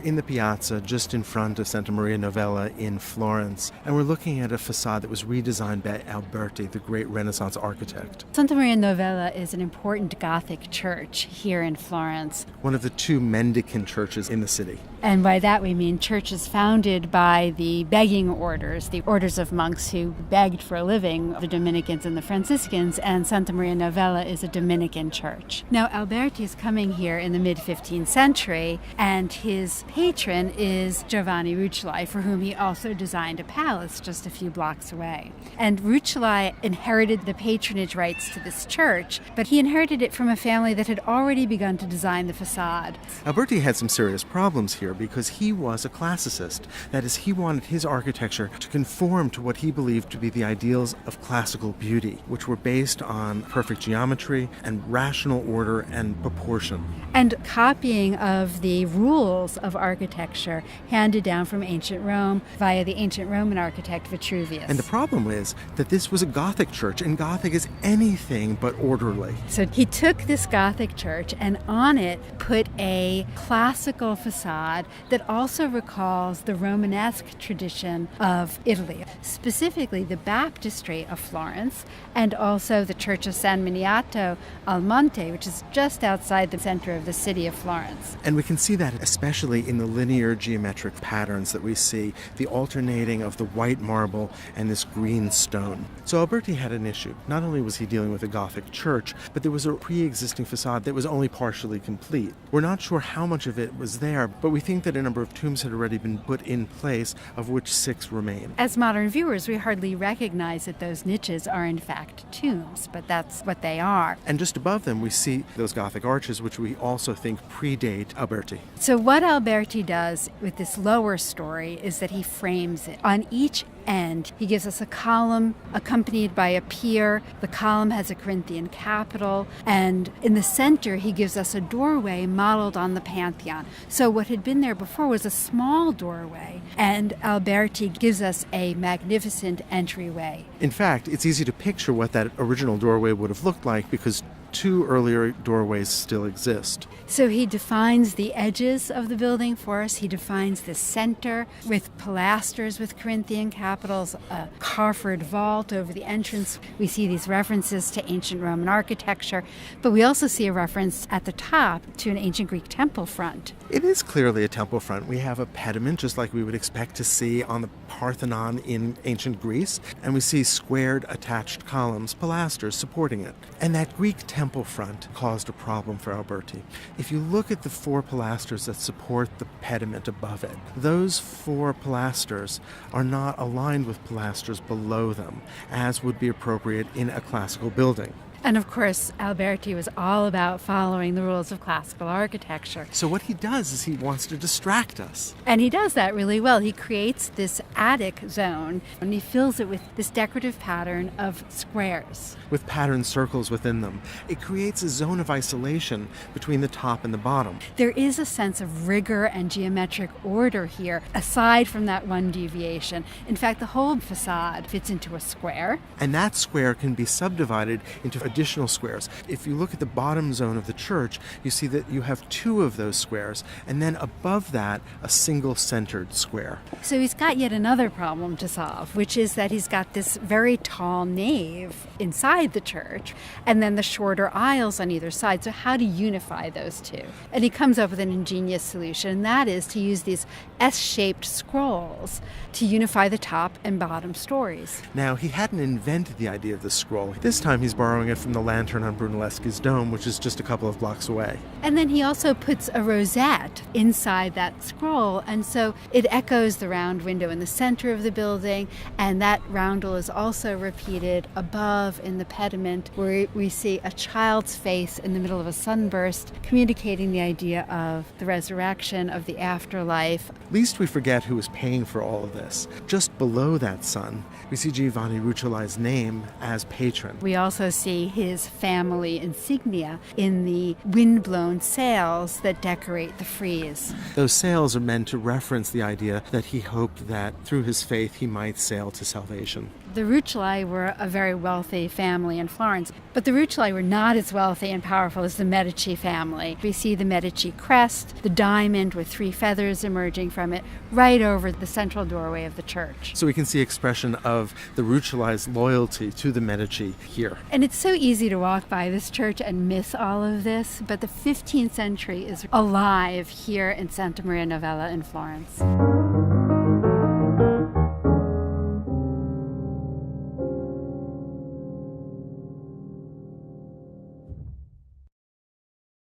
in the piazza just in front of Santa Maria Novella in Florence, and we're looking at a facade that was redesigned by Alberti, the great Renaissance architect. Santa Maria Novella is an important Gothic church here in Florence. One of the two mendicant churches in the city. And by that we mean churches founded by the begging orders, the orders of monks who begged for a living, the Dominicans and the Franciscans, and Santa Maria Novella is a Dominican church. Now, Alberti is coming here in the mid-15th century, and his patron is Giovanni Rucellai, for whom he also designed a palace just a few blocks away. And Rucellai inherited the patronage rights to this church, but he inherited it from a family that had already begun to design the facade. Alberti had some serious problems here because he was a classicist. That is, he wanted his architecture to conform to what he believed to be the ideals of classical beauty, which were based on perfect geometry and rational order and proportion. And copying of the rules of architecture handed down from ancient Rome via the ancient Roman architect Vitruvius. And the problem is that this was a Gothic church, and Gothic is anything but orderly. So he took this Gothic church and on it put a classical facade that also recalls the Romanesque tradition of Italy, specifically the baptistry of Florence and also the Church of San Miniato al Monte, which is just outside the center of the city of Florence. And we can see that especially in the linear geometric patterns that we see, the alternating of the white marble and this green stone. So Alberti had an issue. Not only was he dealing with a Gothic church, but there was a pre-existing facade that was only partially complete. We're not sure how much of it was there, but we think that a number of tombs had already been put in place, of which 6 remain. As modern viewers, we hardly recognize that those niches are in fact tombs, but that's what they are. And just above them, we see those Gothic arches, which we also think predate Alberti. So what Alberti does with this lower story is that he frames it. On each end, he gives us a column accompanied by a pier. The column has a Corinthian capital, and in the center, he gives us a doorway modeled on the Pantheon. So what had been there before was a small doorway, and Alberti gives us a magnificent entryway. In fact, it's easy to picture what that original doorway would have looked like because 2 earlier doorways still exist. So he defines the edges of the building for us. He defines the center with pilasters with Corinthian capitals, a coffered vault over the entrance. We see these references to ancient Roman architecture, but we also see a reference at the top to an ancient Greek temple front. It is clearly a temple front. We have a pediment, just like we would expect to see on the Parthenon in ancient Greece, and we see squared attached columns, pilasters supporting it. And that Greek temple front caused a problem for Alberti. If you look at the 4 pilasters that support the pediment above it, those 4 pilasters are not aligned with pilasters below them, as would be appropriate in a classical building. And of course, Alberti was all about following the rules of classical architecture. So what he does is he wants to distract us. And he does that really well. He creates this attic zone, and he fills it with this decorative pattern of squares. With patterned circles within them. It creates a zone of isolation between the top and the bottom. There is a sense of rigor and geometric order here, aside from that one deviation. In fact, the whole facade fits into a square. And that square can be subdivided into additional squares. If you look at the bottom zone of the church, you see that you have 2 of those squares, and then above that, a single centered square. So he's got yet another problem to solve, which is that he's got this very tall nave inside the church, and then the shorter aisles on either side. So how to unify those 2? And he comes up with an ingenious solution, and that is to use these S-shaped scrolls to unify the top and bottom stories. Now, he hadn't invented the idea of the scroll. This time he's borrowing it from the lantern on Brunelleschi's dome, which is just a couple of blocks away. And then he also puts a rosette inside that scroll, and so it echoes the round window in the center of the building, and that roundel is also repeated above in the pediment, where we see a child's face in the middle of a sunburst, communicating the idea of the resurrection, of the afterlife. Least we forget who is paying for all of this. Just below that sun, we see Giovanni Rucellai's name as patron. We also see his family insignia in the wind-blown sails that decorate the frieze. Those sails are meant to reference the idea that he hoped that through his faith he might sail to salvation. The Rucellai were a very wealthy family in Florence, but the Rucellai were not as wealthy and powerful as the Medici family. We see the Medici crest, the diamond with 3 feathers emerging from it, right over the central doorway of the church. So we can see expression of the Rucellai's loyalty to the Medici here. And it's so easy to walk by this church and miss all of this, but the 15th century is alive here in Santa Maria Novella in Florence.